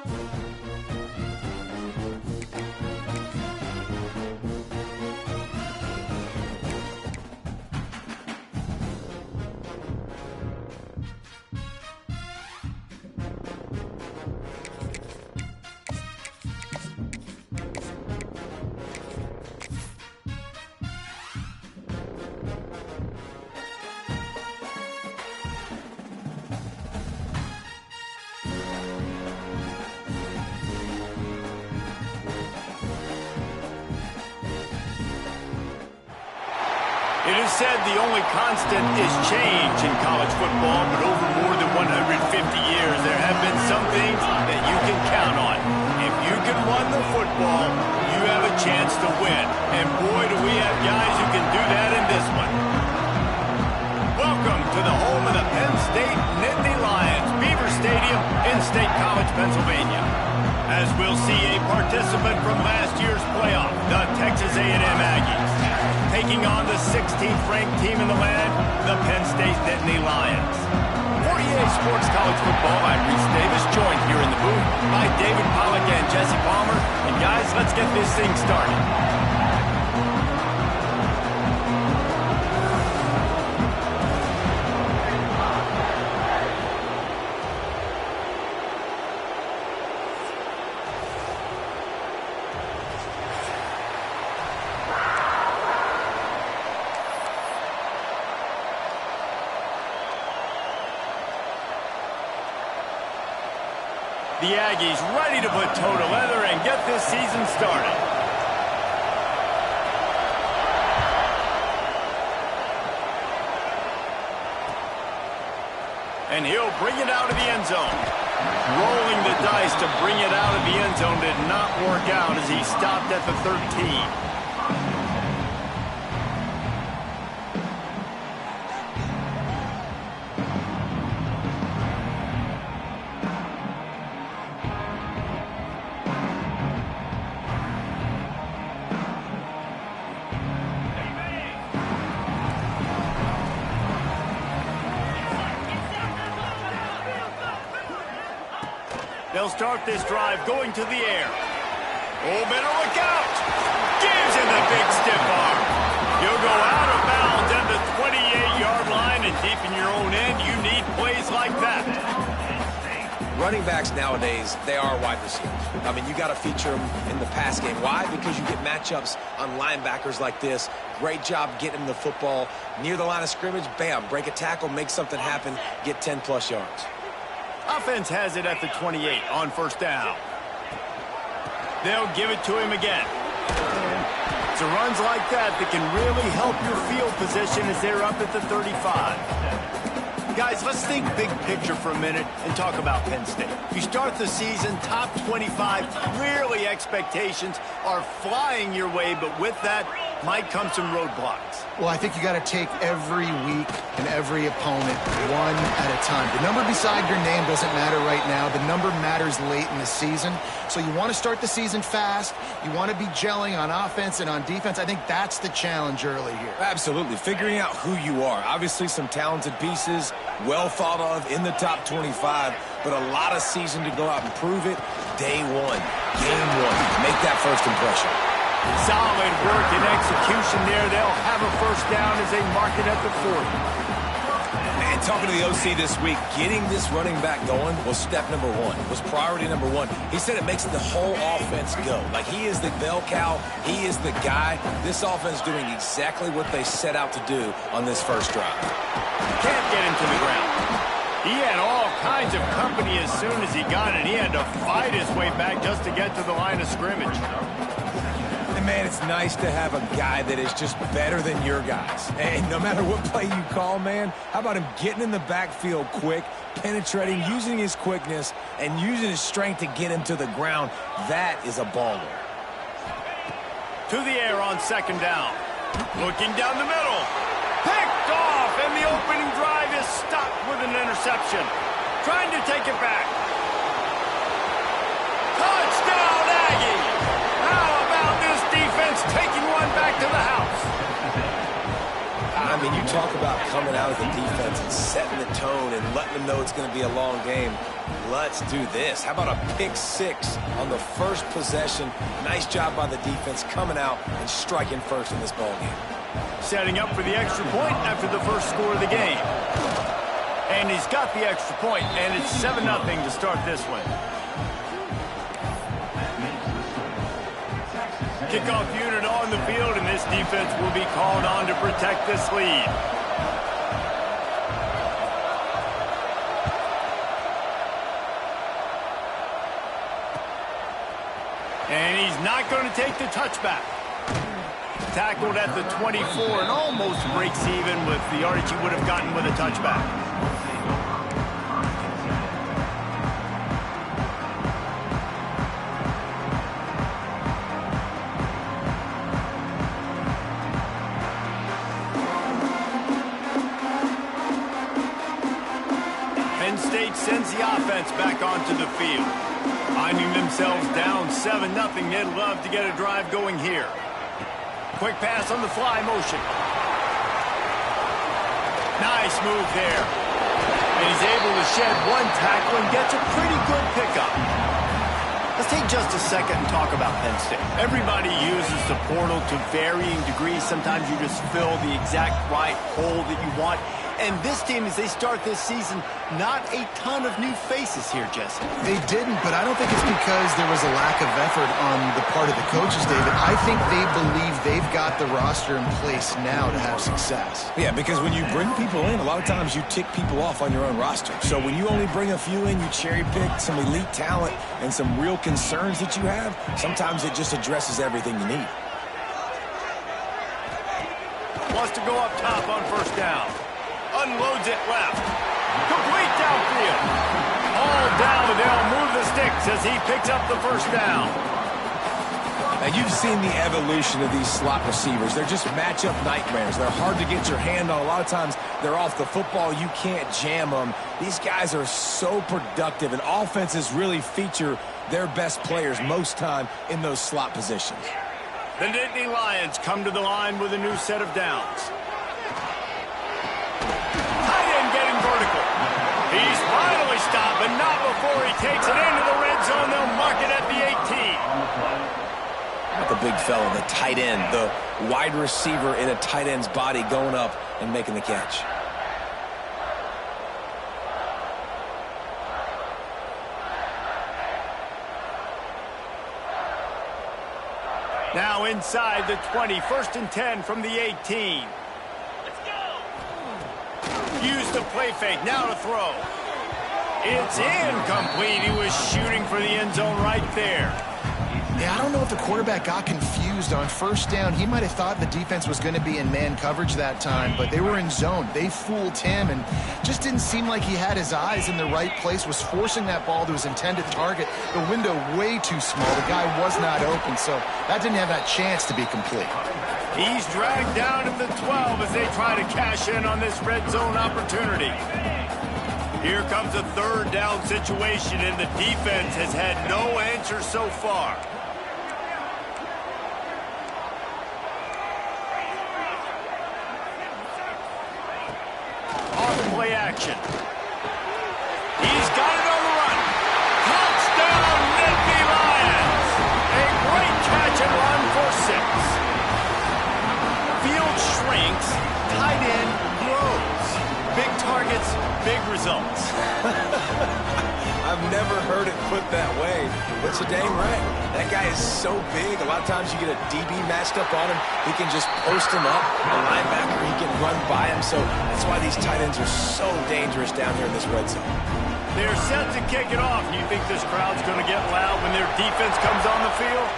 It is said the only constant is change in college football, but over more than 150 years, there have been some things that you can count on. If you can run the football, you have a chance to win. And boy, do we have guys who can do that in this one. Welcome to the home of the Penn State Nittany Lions, Beaver Stadium in State College, Pennsylvania. As we'll see a participant from last year's playoff, the Texas A&M Aggies, taking on the 16th ranked team in the land, the Penn State Nittany Lions. For EA Sports College Football, I'm Reese Davis, joined here in the booth by David Pollack and Jesse Palmer. And guys, let's get this thing started. The Aggies ready to put toe to leather and get this season started. And he'll bring it out of the end zone. Rolling the dice to bring it out of the end zone did not work out as he stopped at the 13. They'll start this drive going to the air. Oh, better look out. Gives him the big stiff arm. You'll go out of bounds at the 28-yard line, and deep in your own end, you need plays like that. Running backs nowadays, they are wide receivers. I mean, you got to feature them in the pass game. Why? Because you get matchups on linebackers like this. Great job getting the football near the line of scrimmage. Bam, break a tackle, make something happen, get 10-plus yards. Offense has it at the 28 on first down. They'll give it to him again. It's a runs like that that can really help your field position as they're up at the 35. Guys, let's think big picture for a minute and talk about Penn State. You start the season top 25, clearly expectations are flying your way, but with that might come some roadblocks. Well, I think you got to take every week and every opponent one at a time. The number beside your name doesn't matter right now. The number matters late in the season. So you want to start the season fast. You want to be gelling on offense and on defense. I think that's the challenge early here. Absolutely. Figuring out who you are. Obviously some talented pieces, well thought of in the top 25, but a lot of season to go out and prove it. Day one, game one. Make that first impression. Solid work and execution there. They'll have a first down as they mark it at the 40. And talking to the OC this week, getting this running back going was step number one, was priority number one. He said it makes the whole offense go. Like, he is the bell cow. He is the guy. This offense doing exactly what they set out to do on this first drive. Can't get him to the ground. He had all kinds of company as soon as he got it. He had to fight his way back just to get to the line of scrimmage. Man, it's nice to have a guy that is just better than your guys. And no matter what play you call, man, how about him getting in the backfield quick, penetrating, using his quickness, and using his strength to get him to the ground? That is a baller. To the air on second down. Looking down the middle. Picked off, and the opening drive is stopped with an interception. Trying to take it back. Touchdown, Aggie! How about this defense taking one back to the house? I mean, you talk about coming out as a defense and setting the tone and letting them know it's going to be a long game. Let's do this. How about a pick six on the first possession? Nice job by the defense coming out and striking first in this ball game. Setting up for the extra point after the first score of the game. And he's got the extra point, and it's 7-0 to start this one. Kickoff unit on the field, and this defense will be called on to protect this lead. And he's not going to take the touchback. Tackled at the 24 and almost breaks even with the yardage he would have gotten with a touchback. Penn State sends the offense back onto the field. Finding themselves down 7-0, they'd love to get a drive going here. Quick pass on the fly motion. Nice move there. And he's able to shed one tackle and gets a pretty good pickup. Let's take just a second and talk about Penn State. Everybody uses the portal to varying degrees. Sometimes you just fill the exact right hole that you want. And this team, as they start this season, not a ton of new faces here, Jesse. They didn't, but I don't think it's because there was a lack of effort on the part of the coaches, David. I think they believe they've got the roster in place now to have success. Yeah, because when you bring people in, a lot of times you tick people off on your own roster. So when you only bring a few in, you cherry pick some elite talent and some real concerns that you have, sometimes it just addresses everything you need. Wants to go up top on first down. Unloads it left. Complete downfield. All down, and they'll move the sticks as he picks up the first down. Now, you've seen the evolution of these slot receivers. They're just matchup nightmares. They're hard to get your hand on. A lot of times, they're off the football. You can't jam them. These guys are so productive, and offenses really feature their best players most time in those slot positions. The Nittany Lions come to the line with a new set of downs. Vertical. He's finally stopped, but not before he takes it into the red zone. They'll mark it at the 18. The big fella, the tight end, the wide receiver in a tight end's body going up and making the catch. Now inside the 20, 1st and 10 from the 18. Use the play fake, now to throw. It's incomplete. He was shooting for the end zone right there. Yeah, I don't know if the quarterback got confused on first down. He might have thought the defense was going to be in man coverage that time, but they were in zone. They fooled him and just didn't seem like he had his eyes in the right place, was forcing that ball to his intended target. The window way too small. The guy was not open, so that didn't have that chance to be complete. He's dragged down to the 12 as they try to cash in on this red zone opportunity. Here comes a third down situation, and the defense has had no answer so far. On play action. He's got it on the run. Touchdown, Nittany Lions. A great catch and run for 6. Field shrinks, tight end grows. Big targets, big results. I've never heard it put that way. But you're dang right. That guy is so big. A lot of times you get a DB matched up on him. He can just post him up. A linebacker, he can run by him. So that's why these tight ends are so dangerous down here in this red zone. They're set to kick it off. Do you think this crowd's going to get loud when their defense comes on the field?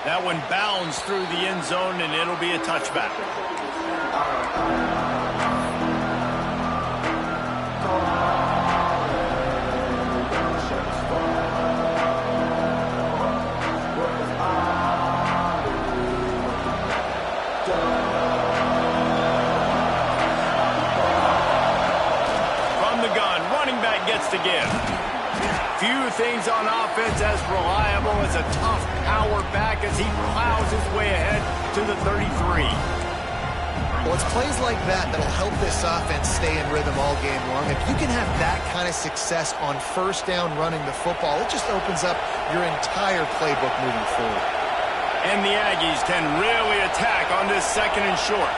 That one bounds through the end zone, and it'll be a touchback. From the gun, running back gets to give. Few things on offense as reliable as a tough power back as he plows his way ahead to the 33. Well, it's plays like that that'll help this offense stay in rhythm all game long. If you can have that kind of success on first down running the football, it just opens up your entire playbook moving forward. And the Aggies can really attack on this 2nd and short.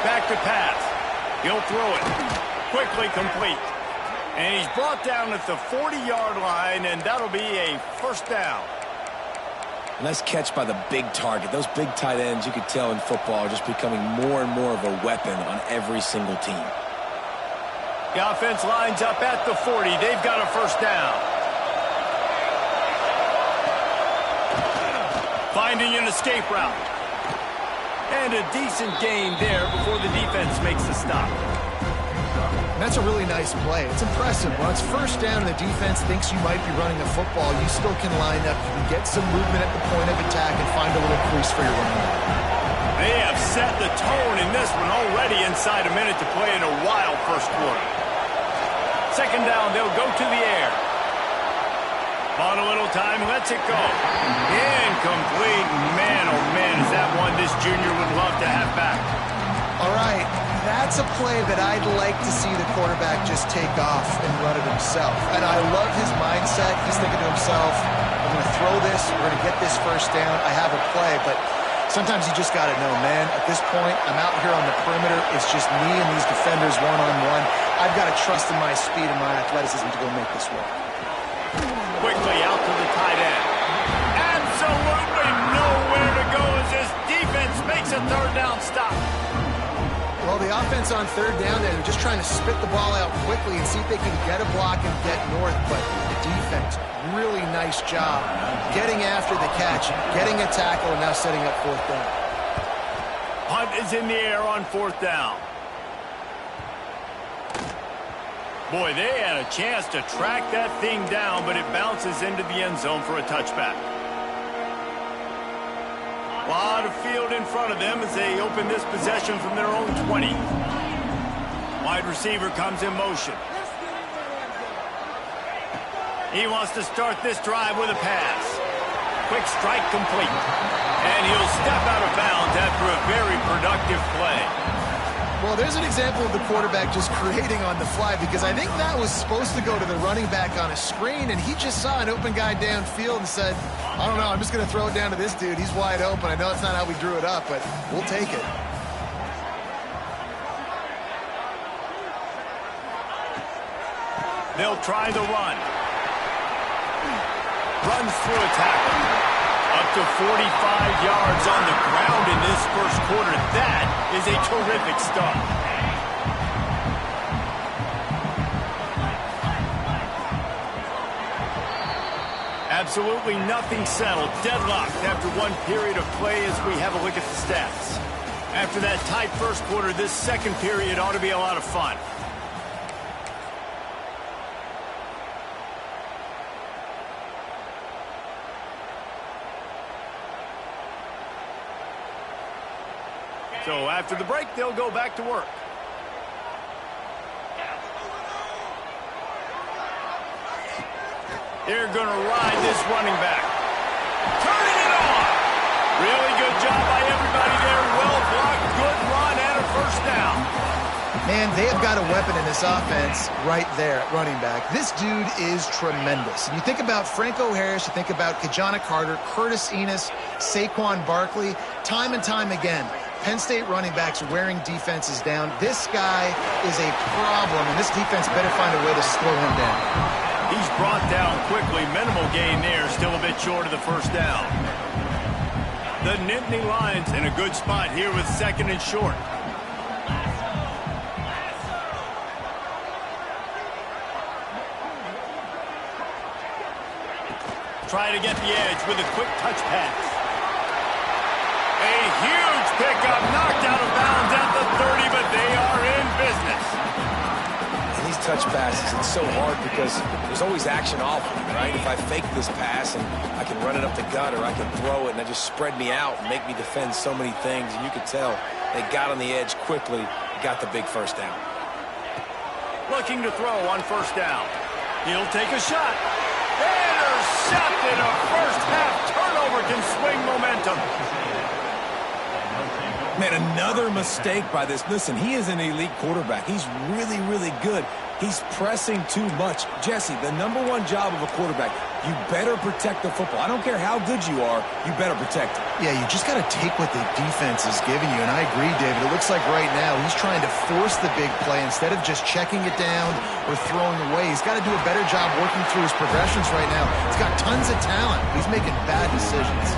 Back to pass. He'll throw it. Quickly complete. And he's brought down at the 40-yard line, and that'll be a first down. Nice catch by the big target. Those big tight ends, you could tell in football, are just becoming more and more of a weapon on every single team. The offense lines up at the 40. They've got a first down. Finding an escape route. And a decent gain there before the defense makes the stop. That's a really nice play. It's impressive. When it's first down and the defense thinks you might be running the football, you still can line up. You can get some movement at the point of attack and find a little crease for your running. They have set the tone in this one already inside a minute to play in a wild first quarter. 2nd down, they'll go to the air. Bought a little time, lets it go. Incomplete. Man, oh man, is that one this junior would love to have back. All right. That's a play that I'd like to see the quarterback just take off and run it himself. And I love his mindset. He's thinking to himself, I'm going to throw this. We're going to get this first down. I have a play. But sometimes you just got to know, man, at this point, I'm out here on the perimeter. It's just me and these defenders one-on-one. I've got to trust in my speed and my athleticism to go make this work. Quickly out to the tight end. Absolutely nowhere to go as this defense makes a 3rd down stop. Well, the offense on 3rd down, they're just trying to spit the ball out quickly and see if they can get a block and get north. But the defense, really nice job getting after the catch, getting a tackle, and now setting up 4th down. Punt is in the air on 4th down. Boy, they had a chance to track that thing down, but it bounces into the end zone for a touchback. A lot of field in front of them as they open this possession from their own 20. Wide receiver comes in motion. He wants to start this drive with a pass. Quick strike complete. And he'll step out of bounds after a very productive play. Well, there's an example of the quarterback just creating on the fly, because I think that was supposed to go to the running back on a screen, and he just saw an open guy downfield and said, I don't know, I'm just going to throw it down to this dude. He's wide open. I know it's not how we drew it up, but we'll take it. They'll try the run. Runs through a tackle. Up to 45 yards on the ground in this first quarter. That is a terrific start. Absolutely nothing settled. Deadlocked after one period of play as we have a look at the stats. After that tight first quarter, this 2nd period ought to be a lot of fun. So after the break, they'll go back to work. They're going to ride this running back. Turning it on. Really good job by everybody there. Well blocked, good run, and a first down. Man, they have got a weapon in this offense right there at running back. This dude is tremendous. And you think about Franco Harris, you think about Kajana Carter, Curtis Enos, Saquon Barkley, time and time again. Penn State running backs wearing defenses down. This guy is a problem, and this defense better find a way to slow him down. He's brought down quickly. Minimal gain there, still a bit short of the first down. The Nittany Lions in a good spot here with 2nd and short. Try to get the edge with a quick touch pass. A huge pickup, knocked out of bounds at the 30, but they are in business. And these touch passes, it's so hard because there's always action off of them, right? If I fake this pass and I can run it up the gut, or I can throw it and they just spread me out and make me defend so many things. And you could tell they got on the edge quickly, got the big first down. Looking to throw on first down. He'll take a shot. Intercepted. A first-half turnover can swing momentum. Man, another mistake by this. Listen, he is an elite quarterback. He's really, really good. He's pressing too much. Jesse, the #1 job of a quarterback, you better protect the football. I don't care how good you are, you better protect it. Yeah, you just got to take what the defense is giving you, and I agree, David. It looks like right now he's trying to force the big play instead of just checking it down or throwing away. He's got to do a better job working through his progressions right now. He's got tons of talent. He's making bad decisions.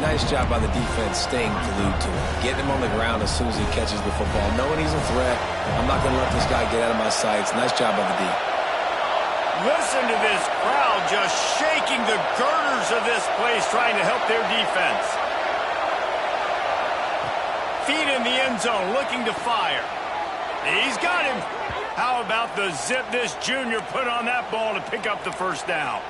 Nice job by the defense staying glued to him, getting him on the ground as soon as he catches the football, knowing he's a threat. I'm not going to let this guy get out of my sights. Nice job by the D. Listen to this crowd just shaking the girders of this place, trying to help their defense. Feet in the end zone, looking to fire. He's got him. How about the zip this junior put on that ball to pick up the first down?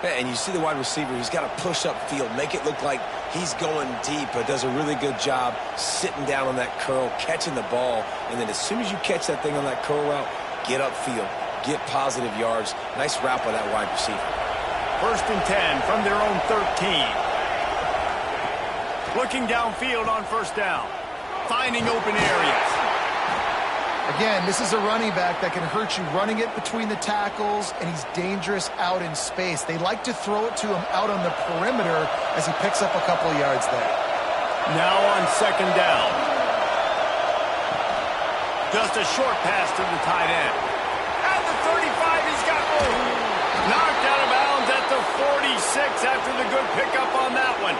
And you see the wide receiver, he's got to push up field, make it look like he's going deep, but does a really good job sitting down on that curl, catching the ball, and then as soon as you catch that thing on that curl route, get upfield, get positive yards. Nice route by that wide receiver. 1st and 10 from their own 13. Looking downfield on first down, finding open areas. Again, this is a running back that can hurt you running it between the tackles, and he's dangerous out in space. They like to throw it to him out on the perimeter as he picks up a couple of yards there. Now on 2nd down. Just a short pass to the tight end. At the 35, he's got knocked out of bounds at the 46 after the good pickup on that one.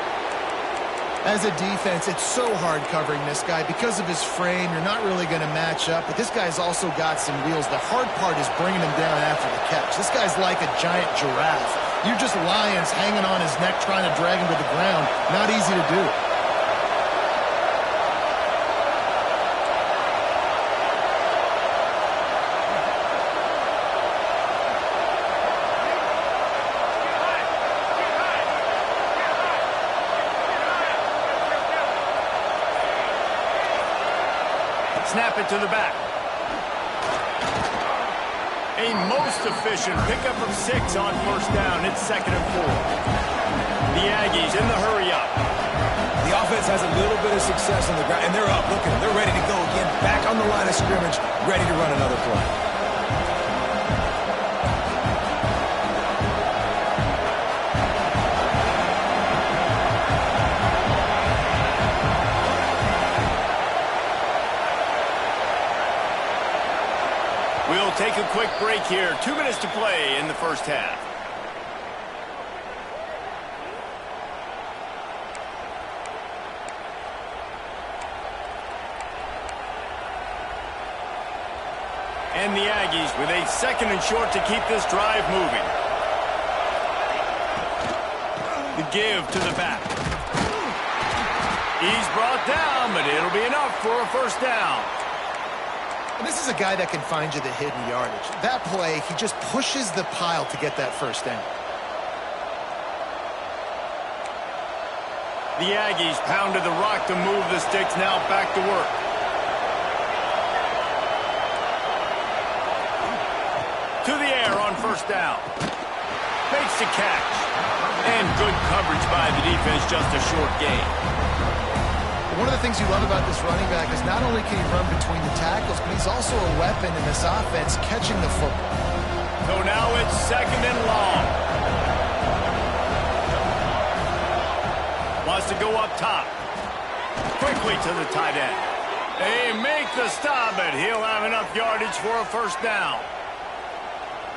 As a defense, it's so hard covering this guy. Because of his frame, you're not really going to match up, but this guy's also got some wheels. The hard part is bringing him down after the catch. This guy's like a giant giraffe. You're just lions hanging on his neck trying to drag him to the ground. Not easy to do. Snap it to the back. A most efficient pickup of 6 on first down. It's 2nd and 4. The Aggies in the hurry-up. The offense has a little bit of success on the ground, and they're up. Look at them. They're ready to go again. Back on the line of scrimmage, ready to run another play. We'll take a quick break here. 2 minutes to play in the first half. And the Aggies with a 2nd and short to keep this drive moving. The give to the back. He's brought down, but it'll be enough for a first down. And this is a guy that can find you the hidden yardage. That play, he just pushes the pile to get that first down. The Aggies pounded the rock to move the sticks, now back to work. To the air on first down. Makes the catch. And good coverage by the defense, just a short gain. One of the things you love about this running back is not only can he run between the tackles, but he's also a weapon in this offense catching the football. So now it's 2nd and long. Wants to go up top. Quickly to the tight end. They make the stop, but he'll have enough yardage for a first down.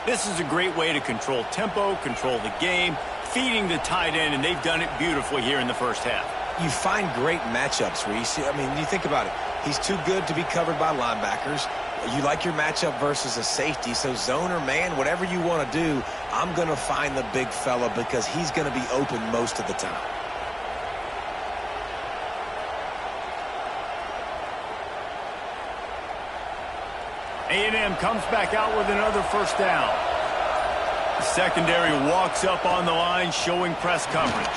This is a great way to control tempo, control the game, feeding the tight end, and they've done it beautifully here in the first half. You find great matchups where you see, I mean, you think about it. He's too good to be covered by linebackers. You like your matchup versus a safety, so zone or man, whatever you want to do, I'm going to find the big fella because he's going to be open most of the time. A&M comes back out with another first down. The secondary walks up on the line, showing press coverage.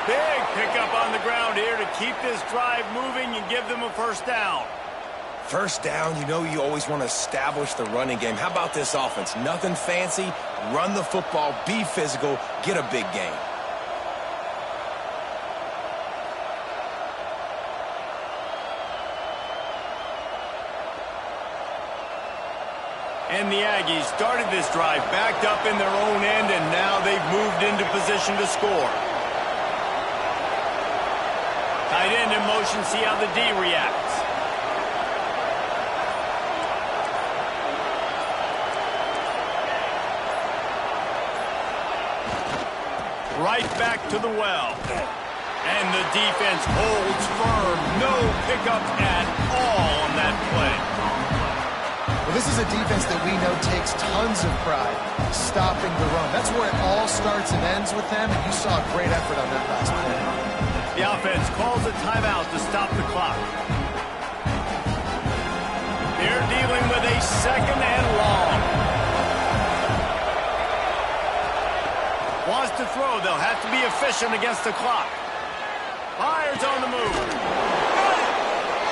Big Pick up on the ground here to keep this drive moving and give them a first down. First down, you know you always want to establish the running game. How about this offense? Nothing fancy. Run the football, be physical, get a big gain. And the Aggies started this drive backed up in their own end, and now they've moved into position to score. Tight end in motion, see how the D reacts. Right back to the well. And the defense holds firm. No pickup at all on that play. Well, this is a defense that we know takes tons of pride stopping the run. That's where it all starts and ends with them, and you saw a great effort on that last play. The offense calls a timeout to stop the clock. They're dealing with a second and long. Wants to throw. They'll have to be efficient against the clock. Fires on the move.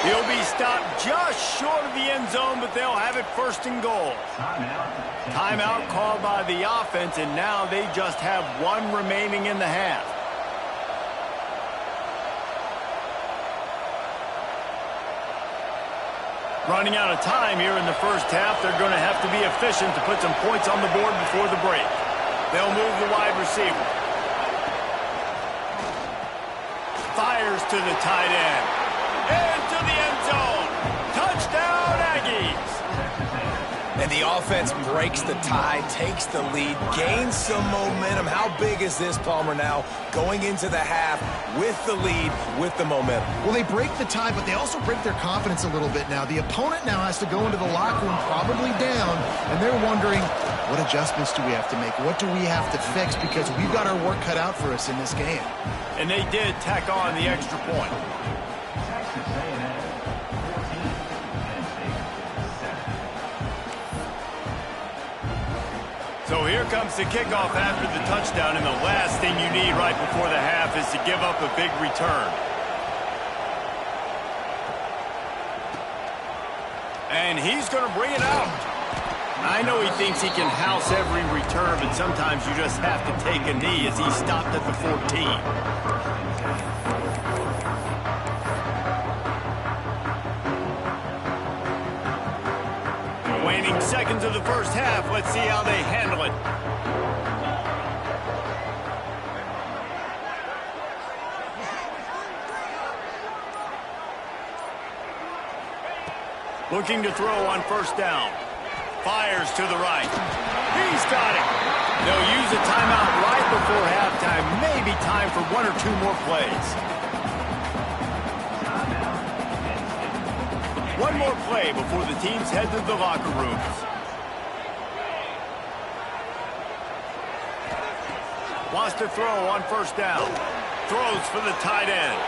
He'll be stopped just short of the end zone, but they'll have it first and goal. Timeout called by the offense, and now they just have one remaining in the half. Running out of time here in the first half, they're going to have to be efficient to put some points on the board before the break. They'll move the wide receiver. Fires to the tight end. Into the end zone. Touchdown, Aggies. And the offense breaks the tie, takes the lead, gains some momentum. How big is this, Palmer, now going into the half with the lead, with the momentum? Well, they break the tie, but they also break their confidence a little bit now. The opponent now has to go into the locker room probably down, and they're wondering, what adjustments do we have to make? What do we have to fix? Because we've got our work cut out for us in this game. And they did tack on the extra point. So here comes the kickoff after the touchdown, and the last thing you need right before the half is to give up a big return. And he's going to bring it out. I know he thinks he can house every return, but sometimes you just have to take a knee as he stopped at the 14. Waning seconds of the first half. Let's see how they handle it. Looking to throw on first down. Fires to the right. He's got it. They'll use a timeout right before halftime. Maybe time for one or two more plays. One more play before the teams head to the locker rooms. Wants to throw on first down. Throws for the tight end.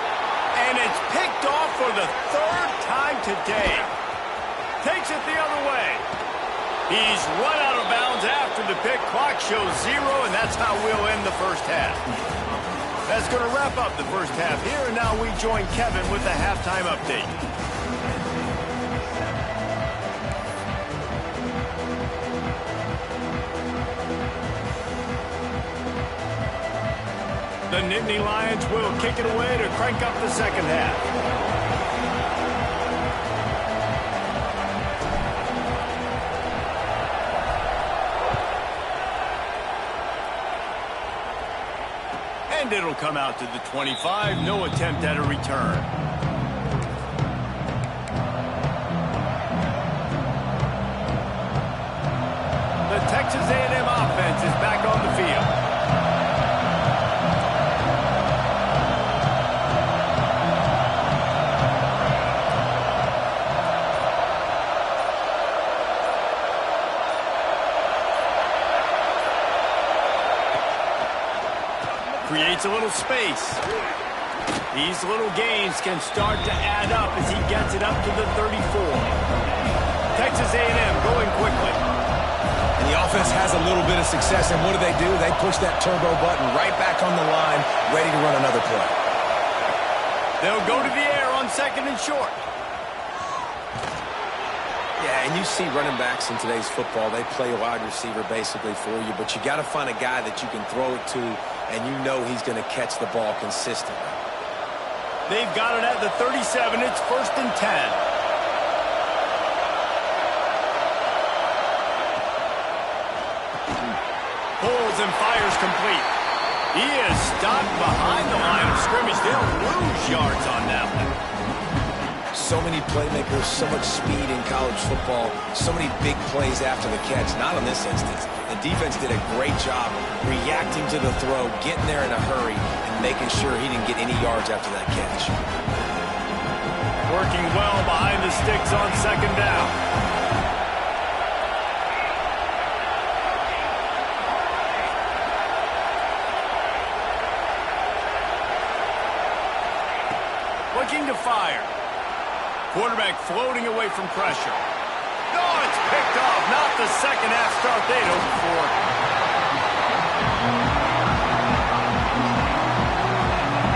And it's picked off for the third time today. Takes it the other way. He's run out of bounds after the pick. Clock shows 0, and that's how we'll end the first half. That's going to wrap up the first half here, and now we join Kevin with the halftime update. The Nittany Lions will kick it away to crank up the second half. And it'll come out to the 25. No attempt at a return. The Texas A&M offense is back on the field. Creates a little space. These little gains can start to add up as he gets it up to the 34. Texas A&M going quickly. And the offense has a little bit of success, and what do? They push that turbo button right back on the line, ready to run another play. They'll go to the air on 2nd and short. Yeah, and you see running backs in today's football, they play wide receiver basically for you, but you got to find a guy that you can throw it to, and you know he's going to catch the ball consistently. They've got it at the 37. It's 1st and 10. Pulls and fires complete. He is stopped behind the line of scrimmage. They'll lose yards on that one. So many playmakers, so much speed in college football, so many big plays after the catch. Not in this instance. The defense did a great job reacting to the throw, getting there in a hurry, and making sure he didn't get any yards after that catch. Working well behind the sticks on 2nd down. Looking to fire. Quarterback floating away from pressure. Oh, it's picked off. Not the second half start they'd hoped for.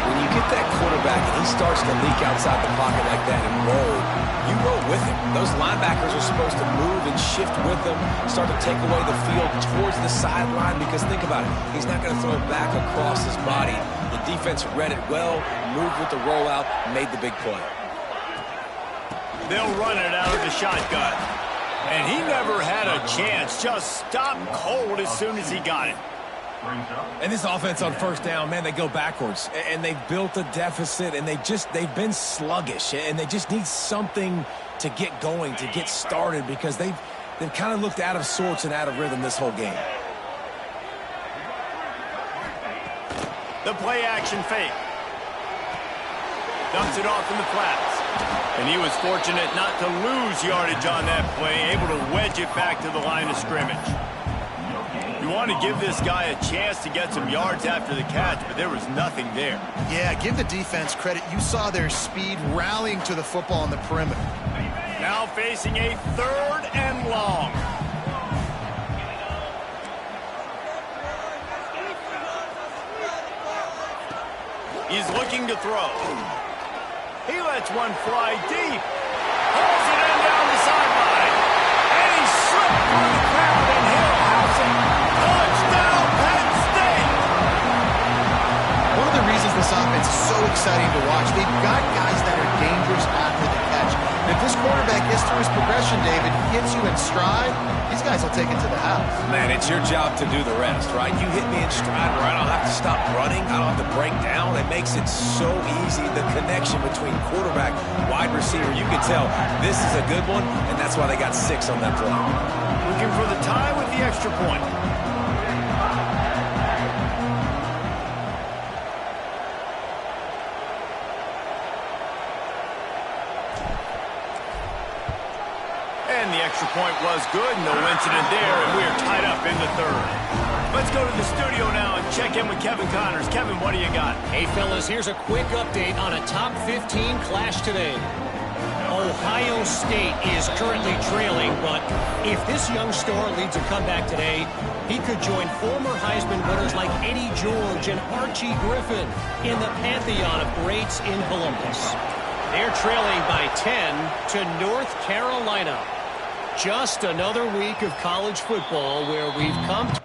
When you get that quarterback and he starts to leak outside the pocket like that and roll, you roll with him. Those linebackers are supposed to move and shift with him, start to take away the field towards the sideline, because think about it, he's not going to throw it back across his body. The defense read it well, moved with the rollout, made the big play. They'll run it out of the shotgun. And he never had a chance. Just stopped cold as soon as he got it. And this offense on 1st down, man, they go backwards. And they've built a deficit, and they've been sluggish. And they just need something to get going, to get started, because they've kind of looked out of sorts and out of rhythm this whole game. The play action fake. Dumps it off in the flats. And he was fortunate not to lose yardage on that play, able to wedge it back to the line of scrimmage. You want to give this guy a chance to get some yards after the catch, but there was nothing there. Yeah, give the defense credit. You saw their speed rallying to the football on the perimeter. Now facing a 3rd and long. He's looking to throw. He lets one fly deep. Pulls it in down the sideline. And he slipped through the crowd, and he'll house it. Touchdown, Penn State! One of the reasons this offense is so exciting to watch, they've got guys that are dangerous after the catch. And if this quarterback gets through his progression, David, hits you in stride, these guys will take it to the house. Man, it's your job to do the rest, right? You hit me in stride where I don't have to stop running. I don't have to break down. It makes it so easy. The connection between quarterback, wide receiver, you can tell this is a good one, and that's why they got 6 on that play. Looking for the tie with the extra point. And the extra point was good. No incident there, and we are tied up in the 3rd. Let's go to the studio now and check in with Kevin Connors. Kevin, what do you got? Hey, fellas, here's a quick update on a top 15 clash today. Ohio State is currently trailing, but if this young star leads a comeback today, he could join former Heisman winners like Eddie George and Archie Griffin in the pantheon of greats in Columbus. They're trailing by 10 to North Carolina. Just another week of college football where we've come to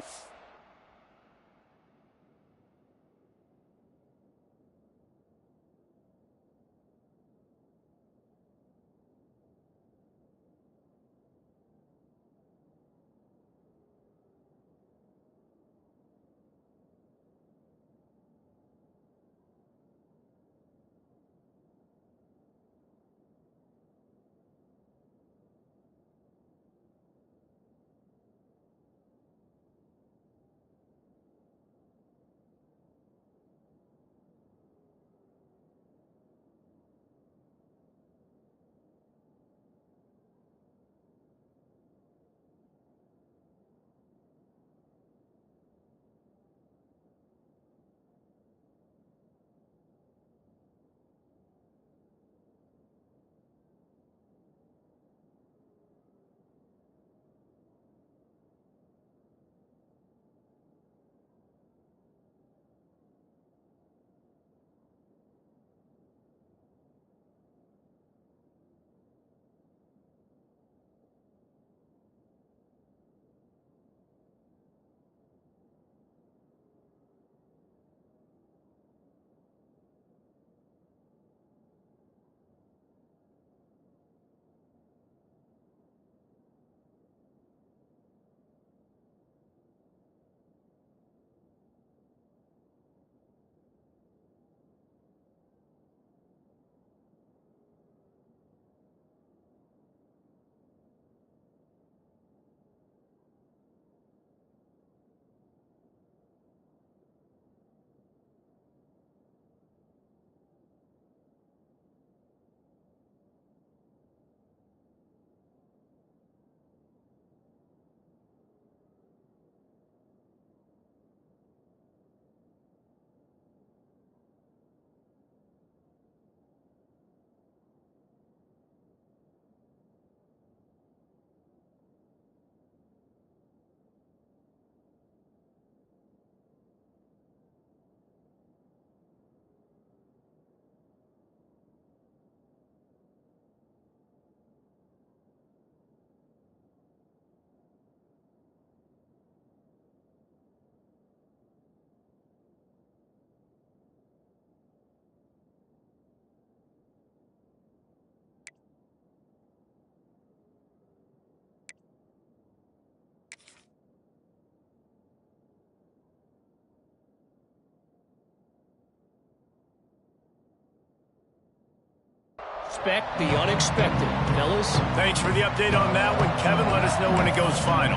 Expect the unexpected, fellas. Thanks for the update on that one, Kevin. Let us know when it goes final.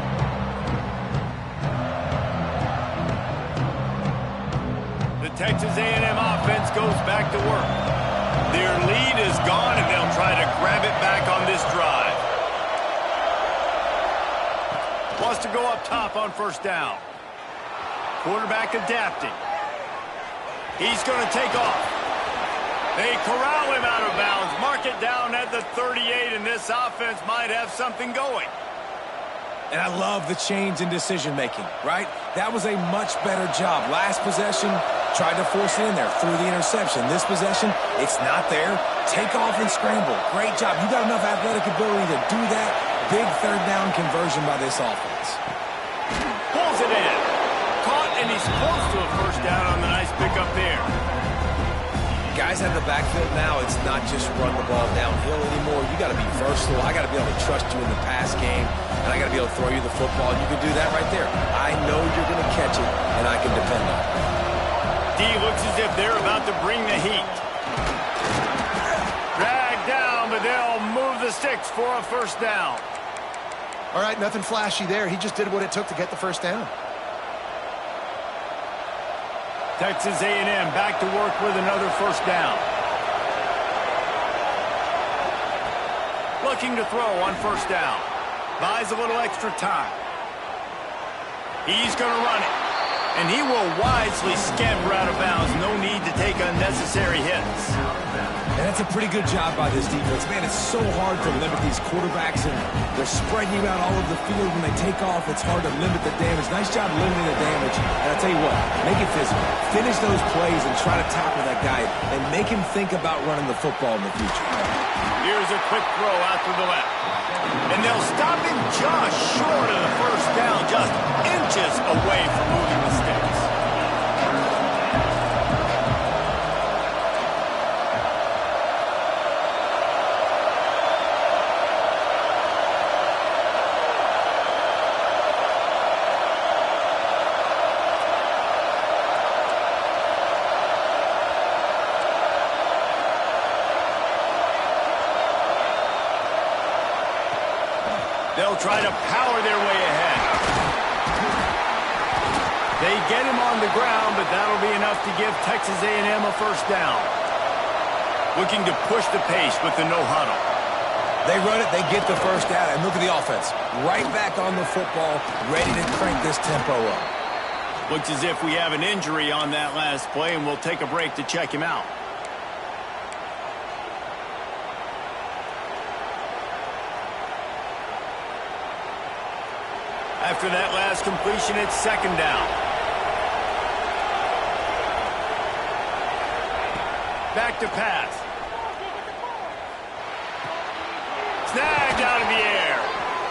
The Texas A&M offense goes back to work. Their lead is gone, and they'll try to grab it back on this drive. Wants to go up top on first down. Quarterback adapting. He's going to take off. They corral him out of bounds. Mark it down at the 38, and this offense might have something going. And I love the change in decision-making, right? That was a much better job. Last possession, tried to force it in there, threw the interception. This possession, it's not there. Take off and scramble. Great job. You got enough athletic ability to do that. Big third down conversion by this offense. Pulls it in. Caught, and he's close to a first down on the nice pickup there. Guys at the backfield now, it's not just run the ball downhill anymore. You got to be versatile. I got to be able to trust you in the pass game, and I got to be able to throw you the football. You can do that right there. I know you're going to catch it, and I can depend on it. D looks as if they're about to bring the heat. Dragged down, but they'll move the sticks for a first down. All right, nothing flashy there. He just did what it took to get the first down. Texas A&M back to work with another first down. Looking to throw on first down. Buys a little extra time. He's going to run it. And he will wisely scamper out of bounds. No need to take unnecessary hits. And that's a pretty good job by this defense. Man, it's so hard to limit these quarterbacks, and they're spreading you out all over the field. When they take off, it's hard to limit the damage. Nice job limiting the damage. And I'll tell you what, make it physical. Finish those plays and try to tackle that guy and make him think about running the football in the future. Here's a quick throw out to the left. And they'll stop him just short of the first down, just inches away from moving the sticks. They'll try to power their way ahead. They get him on the ground, but that'll be enough to give Texas A&M a first down. Looking to push the pace with the no-huddle. They run it, they get the first down, and look at the offense. Right back on the football, ready to crank this tempo up. Looks as if we have an injury on that last play, and we'll take a break to check him out. After that last completion, it's second down. Back to pass. Snagged out of the air.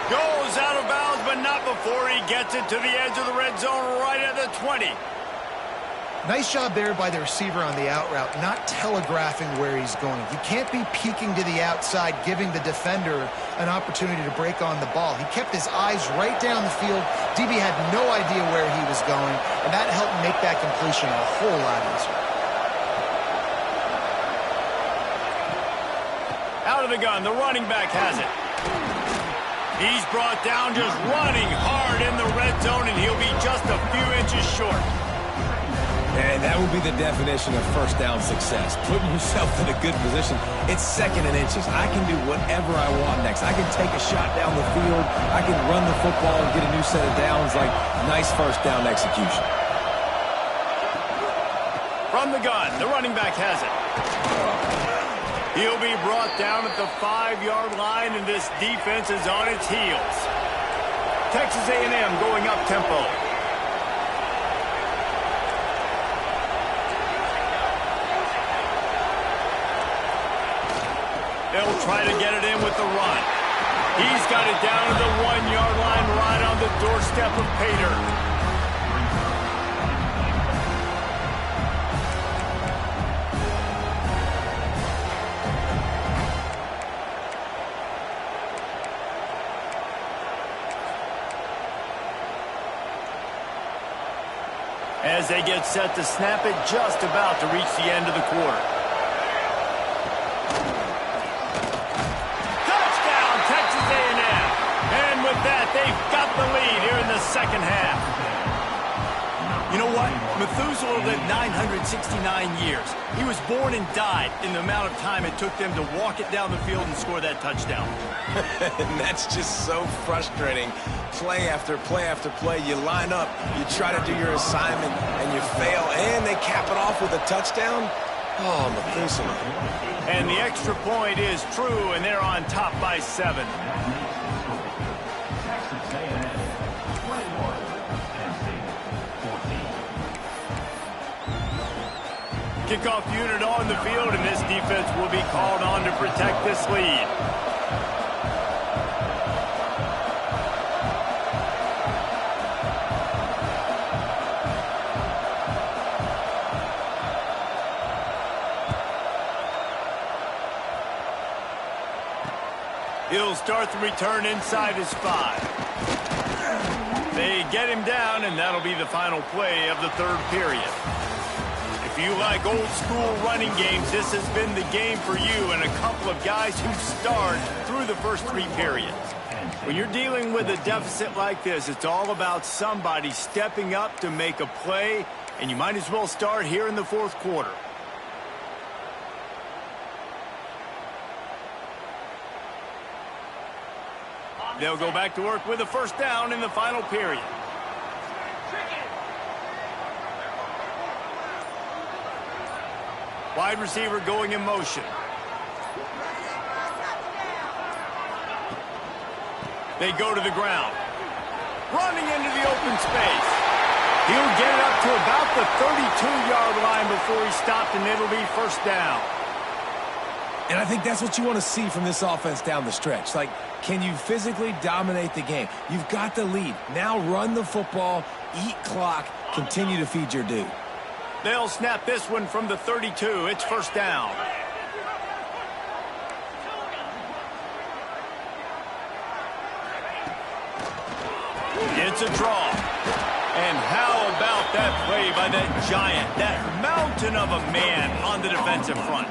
Goes out of bounds, but not before he gets it to the edge of the red zone right at the 20. Nice job there by the receiver on the out route, not telegraphing where he's going. You can't be peeking to the outside, giving the defender an opportunity to break on the ball. He kept his eyes right down the field. DB had no idea where he was going, and that helped make that completion a whole lot easier. Out of the gun, the running back has it. He's brought down just running hard in the red zone, and he'll be just a few inches short. And that will be the definition of first down success. Putting yourself in a good position. It's second and inches. I can do whatever I want next. I can take a shot down the field. I can run the football and get a new set of downs. Like, nice first down execution. From the gun, the running back has it. He'll be brought down at the 5-yard line, and this defense is on its heels. Texas A&M going up tempo. They'll try to get it in with the run. He's got it down to the 1-yard line right on the doorstep of Pater. As they get set to snap it, just about to reach the end of the quarter. You know what? Methuselah lived 969 years. He was born and died in the amount of time it took them to walk it down the field and score that touchdown. And that's just so frustrating. Play after play after play. You line up, you try to do your assignment, and you fail, and they cap it off with a touchdown? Oh, Methuselah. And the extra point is true, and they're on top by 7. Kickoff unit on the field, and this defense will be called on to protect this lead. He'll start the return inside his 5. They get him down, and that'll be the final play of the 3rd period. If you like old-school running games, this has been the game for you and a couple of guys who starred through the first 3 periods. When you're dealing with a deficit like this, it's all about somebody stepping up to make a play, and you might as well start here in the 4th quarter. They'll go back to work with a 1st down in the final period. Wide receiver going in motion. They go to the ground. Running into the open space. He'll get it up to about the 32-yard line before he stopped, and it'll be 1st down. And I think that's what you want to see from this offense down the stretch. Like, can you physically dominate the game? You've got the lead. Now run the football, eat clock, continue to feed your dude. They'll snap this one from the 32. It's 1st down. It's a draw. And how about that play by that giant, that mountain of a man on the defensive front?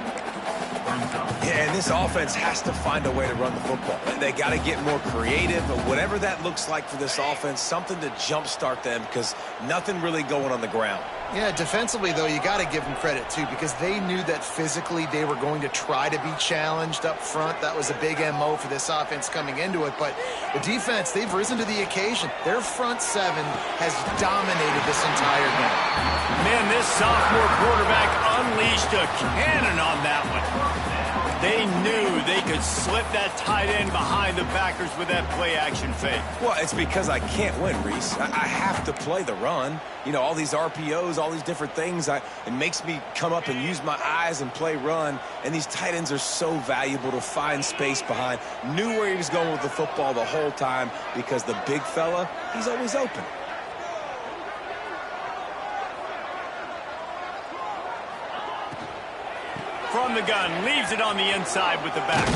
Yeah, and this offense has to find a way to run the football. They got to get more creative, but whatever that looks like for this offense, something to jumpstart them because nothing really going on the ground. Yeah, defensively, though, you got to give them credit, too, because they knew that physically they were going to try to be challenged up front. That was a big MO for this offense coming into it. But the defense, they've risen to the occasion. Their front 7 has dominated this entire game. Man, this sophomore quarterback unleashed a cannon on that one. They knew they could slip that tight end behind the backers with that play-action fake. Well, it's because I can't win, Reese. I have to play the run. You know, all these RPOs, all these different things, it makes me come up and use my eyes and play run. And these tight ends are so valuable to find space behind. Knew where he was going with the football the whole time because the big fella, he's always open. From the gun, leaves it on the inside with the back.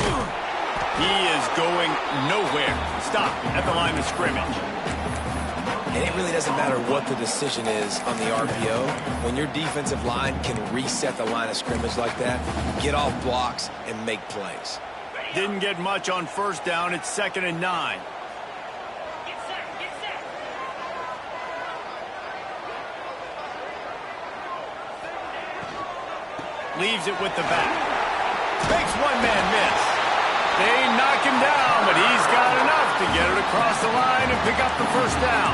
He is going nowhere. Stop at the line of scrimmage. And it really doesn't matter what the decision is on the RPO. When your defensive line can reset the line of scrimmage like that, get off blocks and make plays. Didn't get much on 1st down. It's 2nd and 9. Leaves it with the back. Makes one man miss. They knock him down, but he's got enough to get it across the line and pick up the 1st down.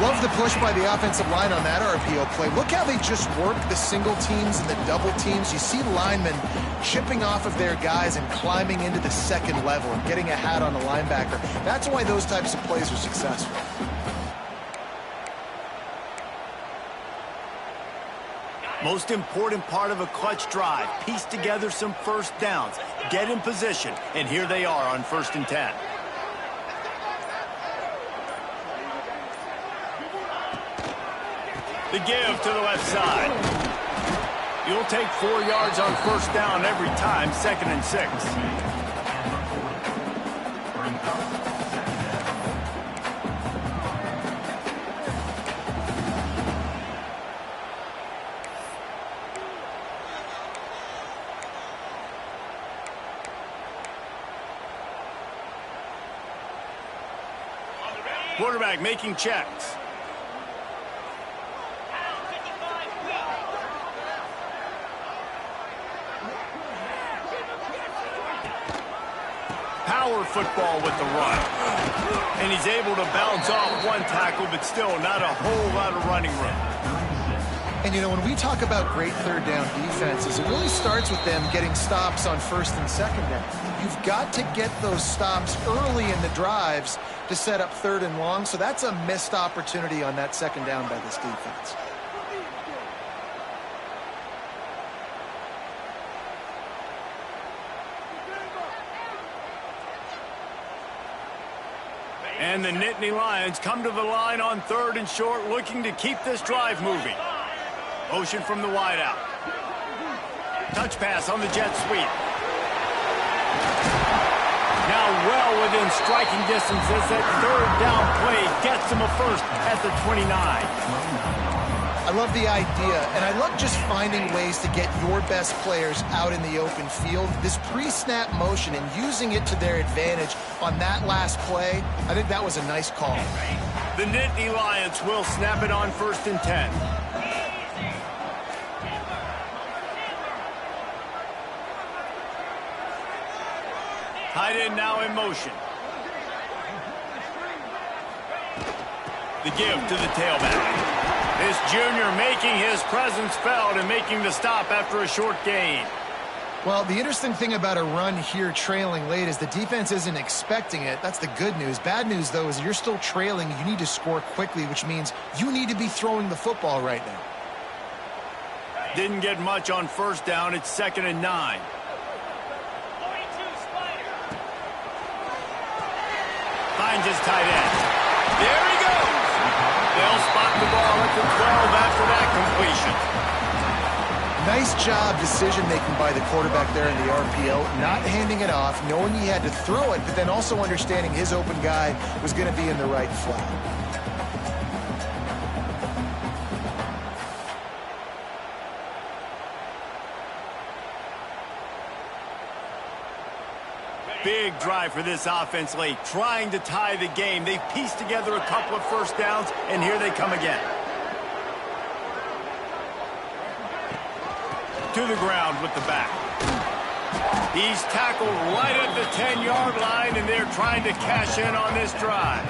Love the push by the offensive line on that RPO play. Look how they just work the single teams and the double teams. You see linemen chipping off of their guys and climbing into the 2nd level and getting a hat on the linebacker. That's why those types of plays are successful. Most important part of a clutch drive, piece together some 1st downs, get in position, and here they are on 1st and 10. The give to the left side. You'll take 4 yards on 1st down every time, 2nd and 6. Quarterback making checks. power football with the run. And he's able to bounce off one tackle, but still not a whole lot of running room. And, you know, when we talk about great third down defenses, it really starts with them getting stops on first and second down. You've got to get those stops early in the drives to set up third and long, so that's a missed opportunity on that second down by this defense. And the Nittany Lions come to the line on third and short, looking to keep this drive moving. Motion from the wideout. Touch pass on the jet sweep. Now well within striking distance as that third down play gets him a first at the 29. I love the idea, and I love just finding ways to get your best players out in the open field. This pre-snap motion and using it to their advantage on that last play, I think that was a nice call. The Nittany Lions will snap it on first and 10. Tight end now in motion. The give to the tailback. This junior making his presence felt and making the stop after a short gain. Well, the interesting thing about a run here trailing late is the defense isn't expecting it. That's the good news. Bad news, though, is you're still trailing. You need to score quickly, which means you need to be throwing the football right now. Didn't get much on first down. It's 2nd and 9. Finds his tight end. There he goes. They'll spot the ball at the 12 after that completion. Nice job decision-making by the quarterback there in the RPO, not handing it off, knowing he had to throw it, but then also understanding his open guy was going to be in the right flat. Big drive for this offense late, trying to tie the game. They've pieced together a couple of first downs, and here they come again. To the ground with the back. He's tackled right at the 10-yard line, and they're trying to cash in on this drive.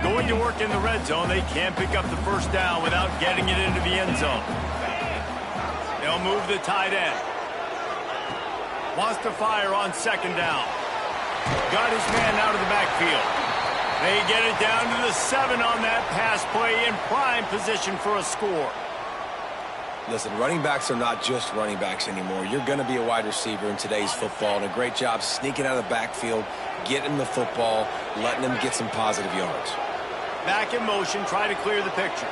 Going to work in the red zone, they can't pick up the first down without getting it into the end zone. They'll move the tight end. Wants to fire on second down. Got his man out of the backfield. They get it down to the 7 on that pass play in prime position for a score. Listen, running backs are not just running backs anymore. You're going to be a wide receiver in today's football, and a great job sneaking out of the backfield, getting the football, letting them get some positive yards. Back in motion, try to clear the picture.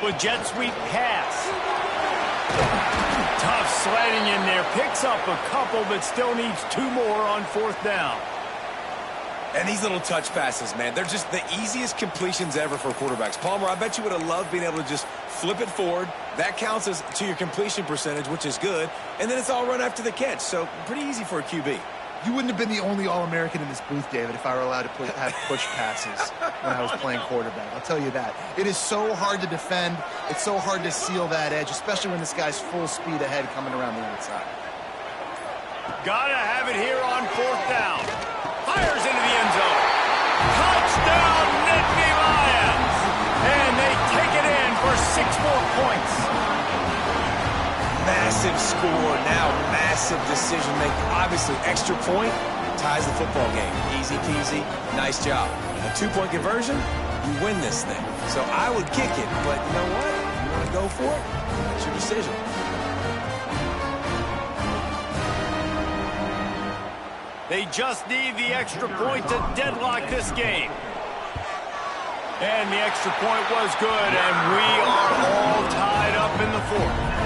With jet sweep pass. Tough sledding in there. Picks up a couple, but still needs 2 more on 4th down. And these little touch passes, man, they're just the easiest completions ever for quarterbacks. Palmer, I bet you would have loved being able to just flip it forward. That counts as to your completion percentage, which is good. And then it's all run after the catch. So pretty easy for a QB. You wouldn't have been the only All-American in this booth, David, if I were allowed to have push passes when I was playing quarterback. I'll tell you that. It is so hard to defend. It's so hard to seal that edge, especially when this guy's full speed ahead coming around the outside. Gotta have it here on 4th down. Fires into the end zone. Touchdown, Nittany Lions! And they take it in for 6 more points. Massive score, now massive decision-making. Obviously, extra point ties the football game. Easy peasy, nice job. A 2-point conversion, you win this thing. So I would kick it, but you know what? You want to go for it? That's your decision. They just need the extra point to deadlock this game. And the extra point was good, and we are all tied up in the 4th.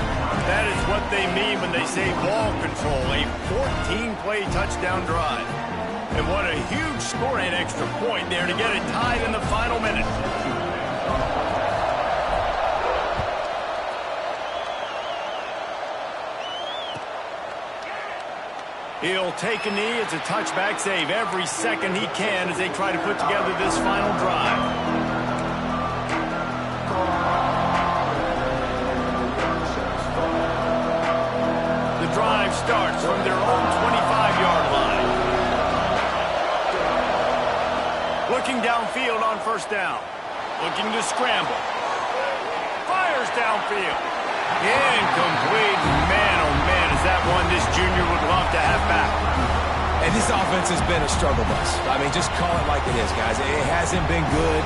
That is what they mean when they say ball control, a 14-play touchdown drive. And what a huge scoring extra point there to get it tied in the final minute. He'll take a knee. It's a touchback save every second he can as they try to put together this final drive. starts from their own 25-yard line. Looking downfield on first down. Looking to scramble. Fires downfield. Incomplete. Man, oh man, is that one this junior would love to have back. And this offense has been a struggle bus. I mean, just call it like it is, guys. It hasn't been good,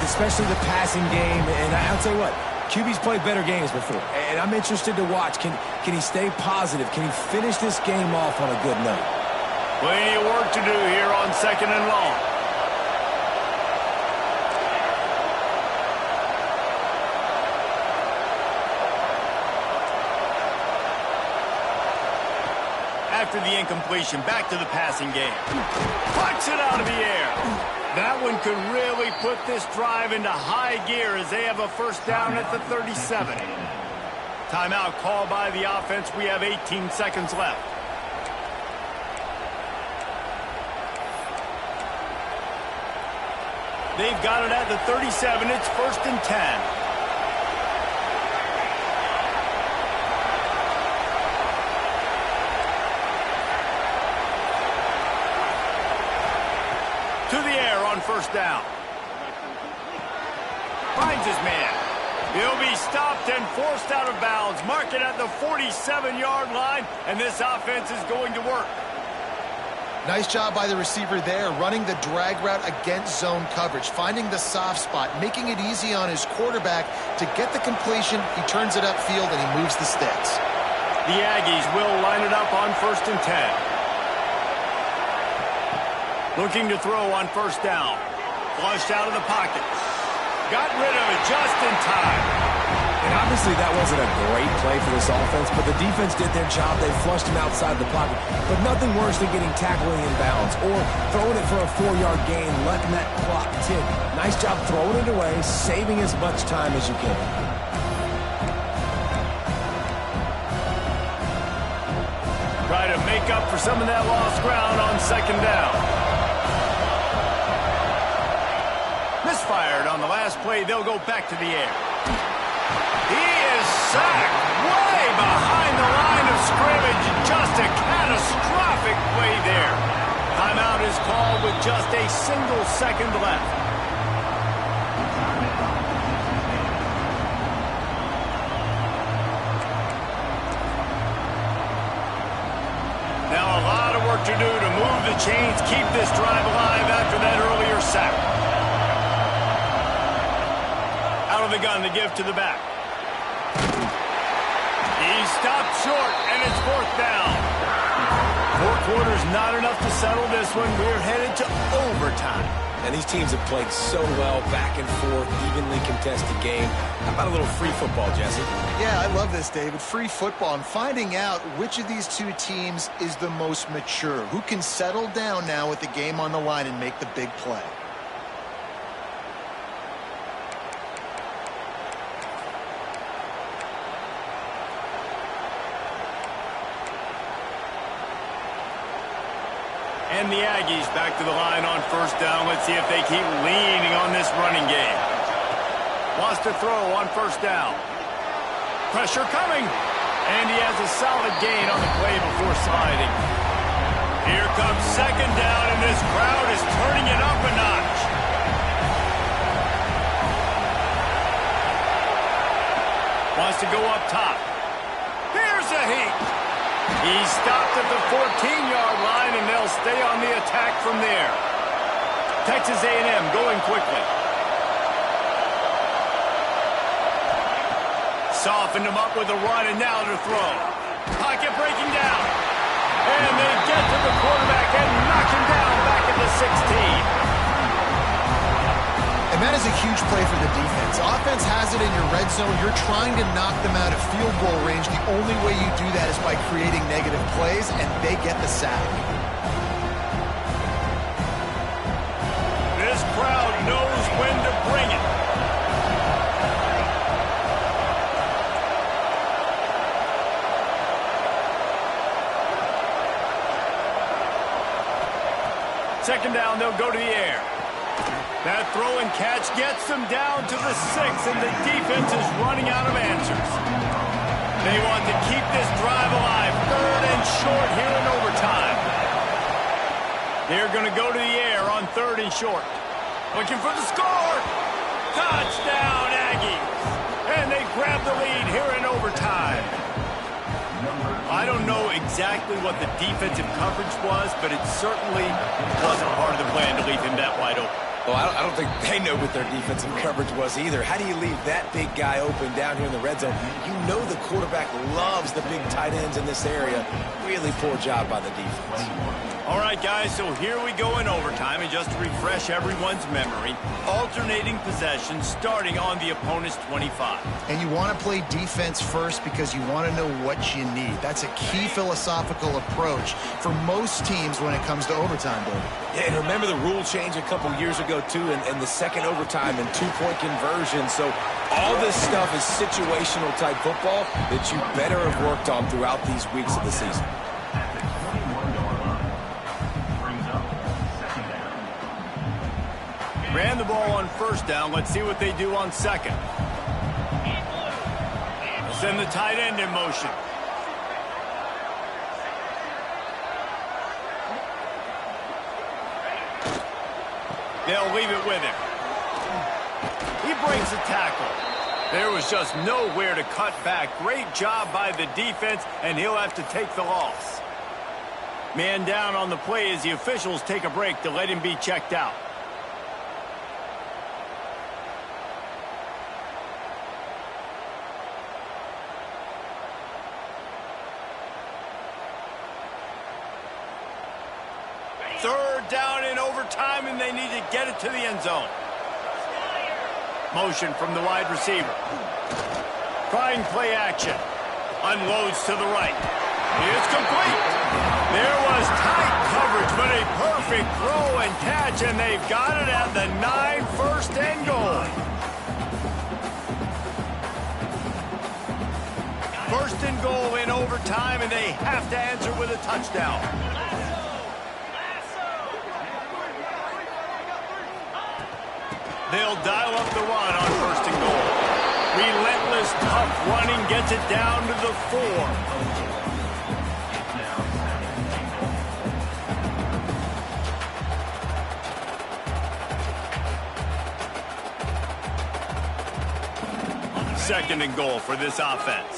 especially the passing game. And I'll tell you what, QB's played better games before. And I'm interested to watch. Can he stay positive? Can he finish this game off on a good note? Plenty of work to do here on 2nd and long. After the incompletion, back to the passing game. Pucks it out of the air. That one could really put this drive into high gear as they have a first down at the 37. Timeout called by the offense. We have 18 seconds left. They've got it at the 37. It's 1st and 10. To the air on first down. Finds his man. He'll be stopped and forced out of bounds. Mark it at the 47-yard line, and this offense is going to work. Nice job by the receiver there, running the drag route against zone coverage, finding the soft spot, making it easy on his quarterback to get the completion. He turns it upfield, and he moves the sticks. The Aggies will line it up on 1st and 10. Looking to throw on first down. Flushed out of the pocket. Got rid of it just in time. And obviously that wasn't a great play for this offense, but the defense did their job. They flushed him outside the pocket. But nothing worse than getting tackled in bounds or throwing it for a 4-yard gain, letting that clock tick. Nice job throwing it away, saving as much time as you can. Try to make up for some of that lost ground on 2nd down. Misfired on the last play. They'll go back to the air. He is sacked way behind the line of scrimmage. Just a catastrophic play there. Timeout is called with just a single second left. Now a lot of work to do to move the chains, keep this drive alive after that earlier sack. Out of the gun to give to the back. He stopped short, and it's 4th down. 4 quarters not enough to settle this one. We're headed to overtime. And these teams have played so well, back and forth, evenly contested game. How about a little free football, Jesse? Yeah, I love this, David. Free football and finding out which of these two teams is the most mature, who can settle down now with the game on the line and make the big play. And the Aggies back to the line on first down. Let's see if they keep leaning on this running game. Wants to throw on first down. Pressure coming. And he has a solid gain on the play before sliding. Here comes 2nd down, and this crowd is turning it up a notch. Wants to go up top. Here's a heat. He stopped at the 14-yard line, and they'll stay on the attack from there. Texas A&M going quickly. Softened him up with a run, and now to throw. Pocket breaking down. And they get to the quarterback and knock him down back at the 16. And that is a huge play for the defense. Offense has it in your red zone. You're trying to knock them out of field goal range. The only way you do that is by creating negative plays, and they get the sack. This crowd knows when to bring it. Second down, they'll go to the air. That throw and catch gets them down to the 6, and the defense is running out of answers. They want to keep this drive alive. 3rd and short here in overtime. They're going to go to the air on 3rd and short. Looking for the score. Touchdown, Aggies. And they grab the lead here in overtime. I don't know exactly what the defensive coverage was, but it certainly wasn't part of the plan to leave him that wide open. Well, I don't think they know what their defensive coverage was either. How do you leave that big guy open down here in the red zone? You know the quarterback loves the big tight ends in this area. Really poor job by the defense. All right, guys, so here we go in overtime, and just to refresh everyone's memory, alternating possessions starting on the opponent's 25. And you want to play defense first because you want to know what you need. That's a key philosophical approach for most teams when it comes to overtime, Bill. Yeah, and remember the rule change a couple years ago, too, and the second overtime and 2-point conversion. So all this stuff is situational type football that you better have worked on throughout these weeks of the season. Ran the ball on 1st down. Let's see what they do on 2nd. Send the tight end in motion. They'll leave it with him. He breaks a tackle. There was just nowhere to cut back. Great job by the defense, and he'll have to take the loss. Man down on the play as the officials take a break to let him be checked out. Third down in overtime, and they need to get it to the end zone. Motion from the wide receiver. Trying play action. Unloads to the right. It's complete. There was tight coverage, but a perfect throw and catch, and they've got it at the 9, 1st and goal. 1st and goal in overtime, and they have to answer with a touchdown. They'll dial up the run on 1st and goal. Relentless, tough running gets it down to the 4. Second and goal for this offense.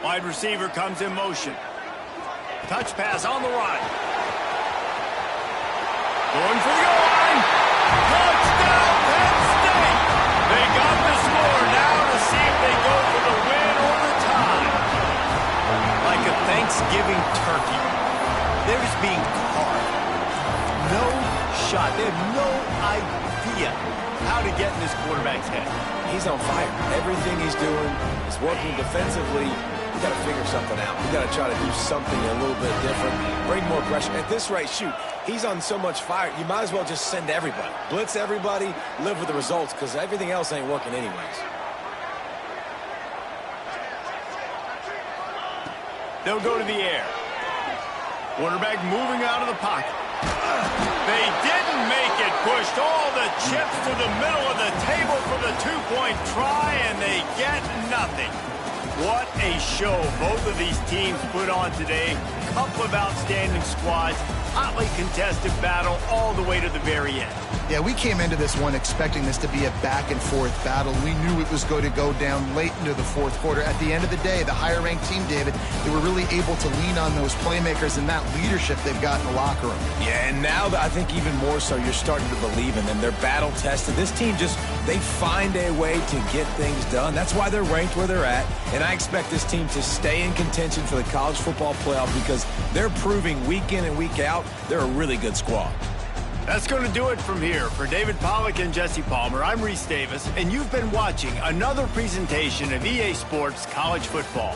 Wide receiver comes in motion. Touch pass on the run. Going for the goal line. Touchdown, Penn State. They got the score now to see if they go for the win or the tie. Like a Thanksgiving turkey. They're just being carved. No shot. They have no idea how to get in this quarterback's head. He's on fire. Everything he's doing is working defensively. We got to figure something out. We got to try to do something a little bit different. Bring more pressure. At this rate, shoot, he's on so much fire. You might as well just send everybody. Blitz everybody, live with the results, because everything else ain't working anyways. They'll go to the air. Quarterback moving out of the pocket. They didn't make it. Pushed all the chips to the middle of the table for the 2-point try, and they get nothing. What a show both of these teams put on today. Couple of outstanding squads. Hotly contested battle all the way to the very end. Yeah, we came into this one expecting this to be a back-and-forth battle. We knew it was going to go down late into the 4th quarter. At the end of the day, the higher-ranked team, David, they were really able to lean on those playmakers and that leadership they've got in the locker room. Yeah, and now I think even more so, you're starting to believe in them. They're battle-tested. This team they find a way to get things done. That's why they're ranked where they're at. And I expect this team to stay in contention for the college football playoff because they're proving week in and week out they're a really good squad. That's going to do it from here. For David Pollack and Jesse Palmer, I'm Reese Davis, and you've been watching another presentation of EA Sports College Football.